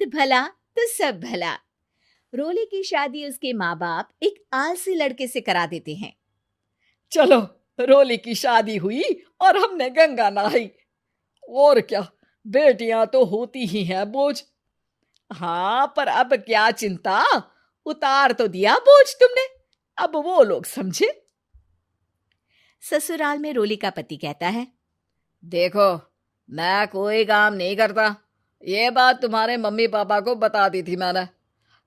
वक्त भला तो सब भला। रोली की शादी उसके माँ बाप एक आलसी लड़के से करा देते हैं। चलो, रोली की शादी हुई और हमने गंगा नहाई। और क्या, बेटियां तो होती ही हैं बोझ। हाँ, पर अब क्या चिंता, उतार तो दिया बोझ तुमने, अब वो लोग समझे। ससुराल में रोली का पति कहता है, देखो, मैं कोई काम नहीं करता, ये बात तुम्हारे मम्मी पापा को बता दी थी मैंने।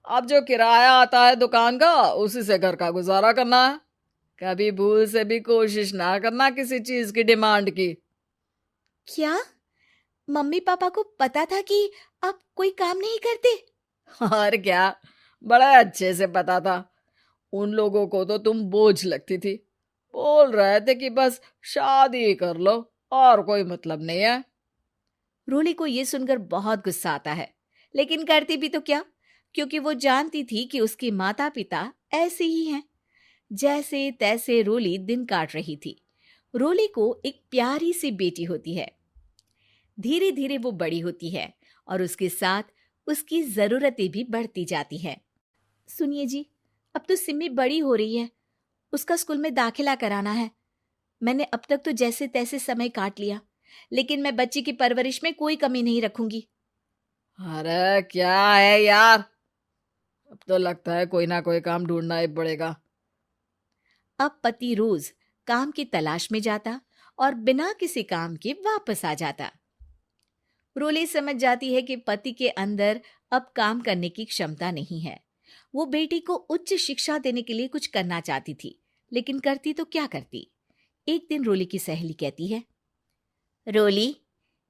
अब जो किराया आता है दुकान का, उसी से घर का गुजारा करना है। कभी भूल से भी कोशिश ना करना किसी चीज की डिमांड की। क्या मम्मी पापा को पता था कि आप कोई काम नहीं करते? और क्या, बड़ा अच्छे से पता था। उन लोगों को तो तुम बोझ लगती थी, बोल रहे थे कि बस शादी कर लो और कोई मतलब नहीं है। रोली को यह सुनकर बहुत गुस्सा आता है, लेकिन करती भी तो क्या, क्योंकि वो जानती थी कि उसके माता पिता ऐसे ही हैं। जैसे तैसे रोली दिन काट रही थी। रोली को एक प्यारी सी बेटी होती है। धीरे धीरे वो बड़ी होती है और उसके साथ उसकी जरूरतें भी बढ़ती जाती हैं। सुनिए जी, अब तो सिमी बड़ी हो रही है, उसका स्कूल में दाखिला कराना है। मैंने अब तक तो जैसे तैसे समय काट लिया, लेकिन मैं बच्ची की परवरिश में कोई कमी नहीं रखूंगी। अरे क्या है यार, अब तो लगता है कोई ना कोई काम ढूंढना ही पड़ेगा। अब पति रोज काम की तलाश में जाता और बिना किसी काम के वापस आ जाता। रोली समझ जाती है कि पति के अंदर अब काम करने की क्षमता नहीं है। वो बेटी को उच्च शिक्षा देने के लिए कुछ करना चाहती थी, लेकिन करती तो क्या करती। एक दिन रोली की सहेली कहती है, रोली,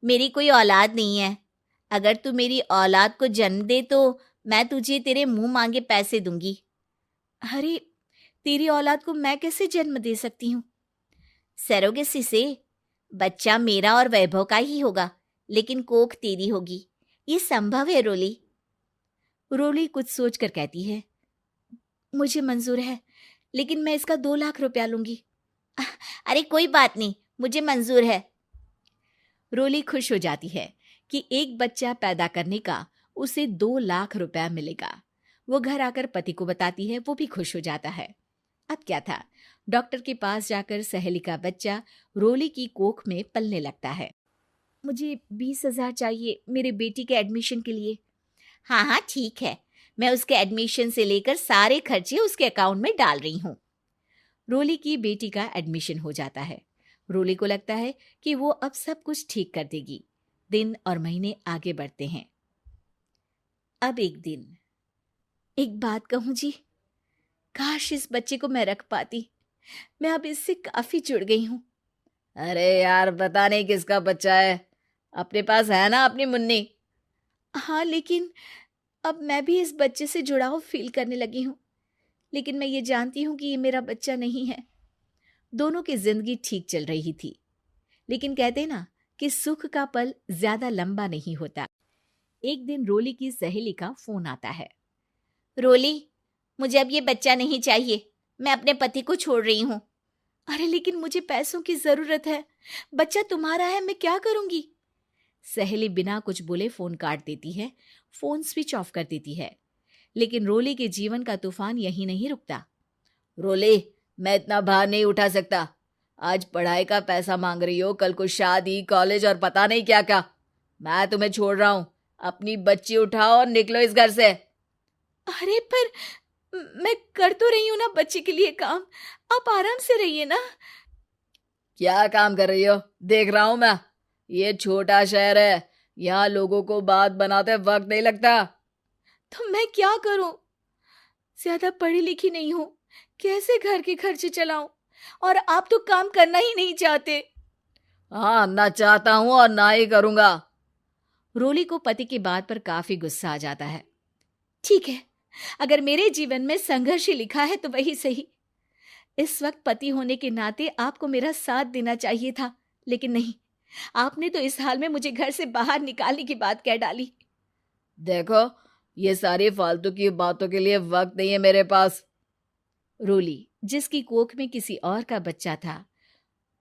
मेरी कोई औलाद नहीं है। अगर तू मेरी औलाद को जन्म दे तो मैं तुझे तेरे मुंह मांगे पैसे दूंगी। अरे, तेरी औलाद को मैं कैसे जन्म दे सकती हूँ? सरोगेसी से। बच्चा मेरा और वैभव का ही होगा, लेकिन कोख तेरी होगी। ये संभव है रोली। रोली कुछ सोचकर कहती है, मुझे मंजूर है, लेकिन मैं इसका 2 लाख रुपया लूंगी। अरे कोई बात नहीं, मुझे मंजूर है। रोली खुश हो जाती है कि एक बच्चा पैदा करने का उसे 2 लाख रुपया मिलेगा। वो घर आकर पति को बताती है, वो भी खुश हो जाता है। अब क्या था, डॉक्टर के पास जाकर सहेली का बच्चा रोली की कोख में पलने लगता है। मुझे 20,000 चाहिए मेरे बेटी के एडमिशन के लिए। हाँ हाँ ठीक है, मैं उसके एडमिशन से लेकर सारे खर्चे उसके अकाउंट में डाल रही हूँ। रोली की बेटी का एडमिशन हो जाता है। रोली को लगता है कि वो अब सब कुछ ठीक कर देगी। दिन और महीने आगे बढ़ते हैं। अब एक दिन, एक बात कहूँ जी, काश इस बच्चे को मैं रख पाती। मैं अब इससे काफी जुड़ गई हूँ। अरे यार, पता नहीं किसका बच्चा है, अपने पास है ना अपनी मुन्नी। हाँ, लेकिन अब मैं भी इस बच्चे से जुड़ाव फील करने लगी हूँ। लेकिन मैं ये जानती हूँ कि ये मेरा बच्चा नहीं है। दोनों की जिंदगी ठीक चल रही थी, लेकिन कहते ना कि सुख का पल ज्यादा लंबा नहीं होता। एक दिन रोली की सहेली का फोन आता है। रोली, मुझे अब ये बच्चा नहीं चाहिए, मैं अपने पति को छोड़ रही हूँ। अरे लेकिन मुझे पैसों की जरूरत है, बच्चा तुम्हारा है, मैं क्या करूंगी? सहेली बिना कुछ बोले फोन काट देती है, फोन स्विच ऑफ कर देती है। लेकिन रोली के जीवन का तूफान यहीं नहीं रुकता। रोली, मैं इतना भार नहीं उठा सकता। आज पढ़ाई का पैसा मांग रही हो, कल को शादी, कॉलेज और पता नहीं क्या क्या। मैं तुम्हें छोड़ रहा हूँ, अपनी बच्ची उठाओ और निकलो इस घर से। अरे पर मैं कर तो रही हूं ना बच्चे के लिए काम, आप आराम से रहिए ना। क्या काम कर रही हो, देख रहा हूं मैं। ये छोटा शहर है, यहाँ लोगों को बात बनाते वक्त नहीं लगता। तो मैं क्या करूं? ज्यादा पढ़ी लिखी नहीं हूं, कैसे घर के खर्चे चलाऊं? और आप तो काम करना ही नहीं चाहते। हाँ, ना चाहता हूं और ना ही करूंगा। रोली को पति की बात पर काफी गुस्सा आ जाता है। ठीक है, अगर मेरे जीवन में संघर्ष ही लिखा है तो वही सही। इस वक्त पति होने के नाते आपको मेरा साथ देना चाहिए था, लेकिन नहीं, आपने तो इस हाल में मुझे घर से बाहर निकालने की बात कह डाली। देखो, ये सारी फालतू की बातों के लिए वक्त नहीं है मेरे पास। रोली, जिसकी कोख में किसी और का बच्चा था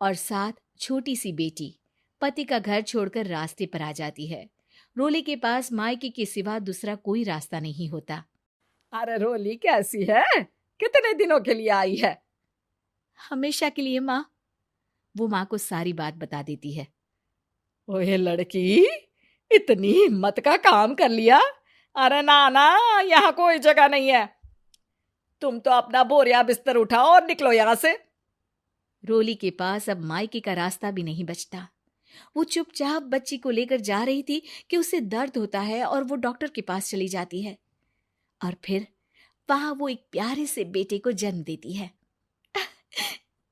और साथ छोटी सी बेटी, पति का घर छोड़कर रास्ते पर आ जाती है। रोली के पास मायके के सिवा दूसरा कोई रास्ता नहीं होता। अरे रोली कैसी है? कितने दिनों के लिए आई है? हमेशा के लिए माँ। वो माँ को सारी बात बता देती है। ओए लड़की, इतनी हिम्मत का काम कर लिया। अरे ना ना, यहाँ कोई जगह नहीं है। तुम तो अपना बोरिया बिस्तर उठाओ और निकलो यहाँ से। रोली के पास अब मायके का रास्ता भी नहीं बचता। वो चुपचाप बच्ची को लेकर जा रही थी कि उसे दर्द होता है और वो डॉक्टर के पास चली जाती है और फिर वहां वो एक प्यारे से बेटे को जन्म देती है।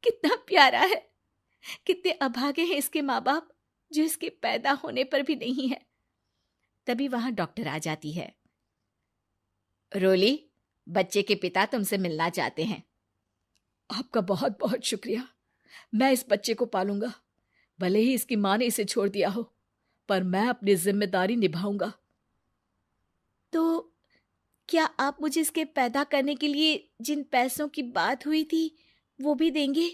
कितना प्यारा है, कितने अभागे हैं इसके माँ बाप जो इसके पैदा होने पर भी नहीं है। तभी वहां डॉक्टर आ जाती है। रोली, बच्चे के पिता तुमसे मिलना चाहते हैं। आपका बहुत बहुत शुक्रिया। मैं इस बच्चे को पालूंगा, भले ही इसकी माँ ने इसे छोड़ दिया हो, पर मैं अपनी जिम्मेदारी निभाऊंगा। तो क्या आप मुझे इसके पैदा करने के लिए जिन पैसों की बात हुई थी वो भी देंगे?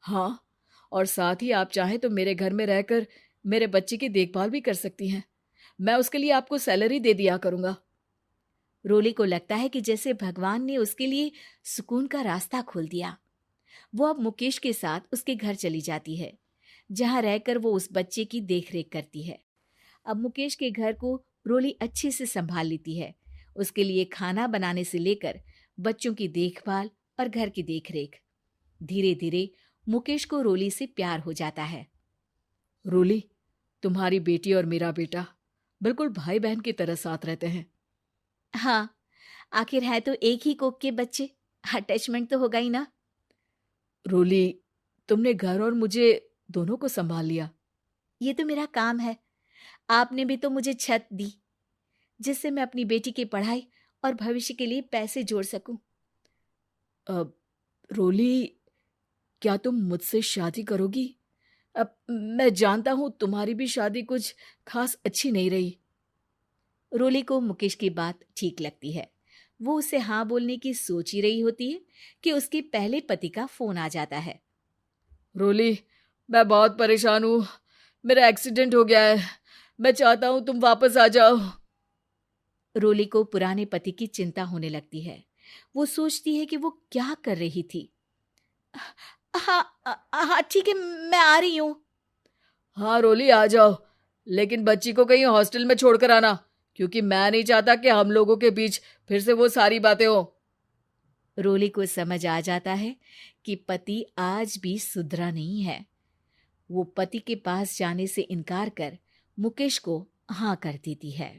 हाँ, और साथ ही आप चाहें तो मेरे घर में रहकर मेरे बच्चे की देखभाल भी कर सकती हैं। मैं उसके लिए आपको सैलरी दे दिया करूंगा। रोली को लगता है कि जैसे भगवान ने उसके लिए सुकून का रास्ता खोल दिया। वो अब मुकेश के साथ उसके घर चली जाती है, जहां रहकर वो उस बच्चे की देखरेख करती है। अब मुकेश के घर को रोली अच्छे से संभाल लेती है। उसके लिए खाना बनाने से लेकर बच्चों की देखभाल और घर की देखरेख। धीरे धीरे मुकेश को रोली से प्यार हो जाता है। रोली, तुम्हारी बेटी और मेरा बेटा बिल्कुल भाई बहन की तरह साथ रहते हैं। हाँ, आखिर है तो एक ही कोख के बच्चे, अटैचमेंट तो होगा ही ना। रोली, तुमने घर और मुझे दोनों को संभाल लिया। ये तो मेरा काम है। आपने भी तो मुझे छत दी जिससे मैं अपनी बेटी की पढ़ाई और भविष्य के लिए पैसे जोड़ सकूं। अब रोली, क्या तुम मुझसे शादी करोगी? अब मैं जानता हूं तुम्हारी भी शादी कुछ खास अच्छी नहीं रही। रोली को मुकेश की बात ठीक लगती है। वो उसे हाँ बोलने की सोच ही रही होती है कि उसके पहले पति का फोन आ जाता है। रोली, मैं बहुत परेशान हूँ। मेरा एक्सीडेंट हो गया है। मैं चाहता हूँ तुम वापस आ जाओ। रोली को पुराने पति की चिंता होने लगती है। वो सोचती है कि वो क्या कर रही थी। हाँ हाँ ठीक है, मैं आ रही हूँ। हाँ रोली, आ जाओ, लेकिन बच्ची को कहीं हॉस्टल में छोड़कर आना, क्योंकि मैं नहीं चाहता कि हम लोगों के बीच फिर से वो सारी बातें हो। रोली को समझ आ जाता है कि पति आज भी सुधरा नहीं है। वो पति के पास जाने से इनकार कर मुकेश को हाँ कर देती है।